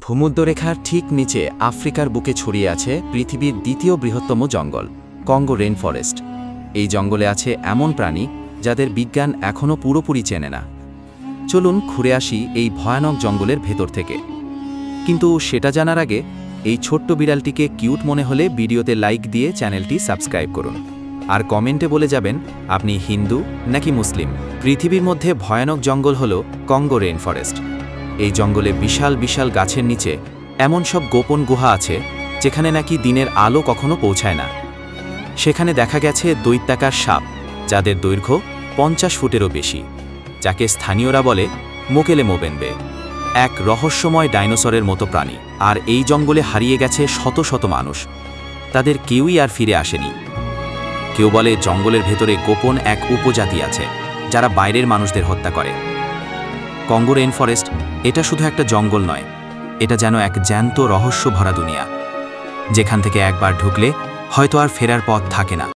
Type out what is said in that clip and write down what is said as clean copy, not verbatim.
ভূমধ্যরেখার ঠিক নিচে আফ্রিকার বুকে ছড়িয়ে আছে পৃথিবীর দ্বিতীয় বৃহত্তম জঙ্গল কঙ্গো রেইন ফরেস্ট। এই জঙ্গলে আছে এমন প্রাণী যাদের বিজ্ঞান এখনও পুরোপুরি চেনে না। চলুন ঘুরে আসি এই ভয়ানক জঙ্গলের ভেতর থেকে। কিন্তু সেটা জানার আগে এই ছোট্ট বিড়ালটিকে কিউট মনে হলে ভিডিওতে লাইক দিয়ে চ্যানেলটি সাবস্ক্রাইব করুন, আর কমেন্টে বলে যাবেন আপনি হিন্দু নাকি মুসলিম। পৃথিবীর মধ্যে ভয়ানক জঙ্গল হল কঙ্গো রেইন ফরেস্ট। এই জঙ্গলে বিশাল বিশাল গাছের নিচে এমন সব গোপন গুহা আছে যেখানে নাকি দিনের আলো কখনো পৌঁছায় না। সেখানে দেখা গেছে দৈত্যাকার সাপ, যাদের দৈর্ঘ্য 50 ফুটেরও বেশি, যাকে স্থানীয়রা বলে মোকেলে মোবেনবে, এক রহস্যময় ডাইনোসরের মতো প্রাণী। আর এই জঙ্গলে হারিয়ে গেছে শত শত মানুষ, তাদের কেউই আর ফিরে আসেনি। কেউ বলে জঙ্গলের ভেতরে গোপন এক উপজাতি আছে যারা বাইরের মানুষদের হত্যা করে। কঙ্গো রেইন ফরেস্ট এটা শুধু একটা জঙ্গল নয়, এটা যেন এক জ্যান্ত রহস্য ভরা দুনিয়া, যেখান থেকে একবার ঢুকলে হয়তো আর ফেরার পথ থাকে না।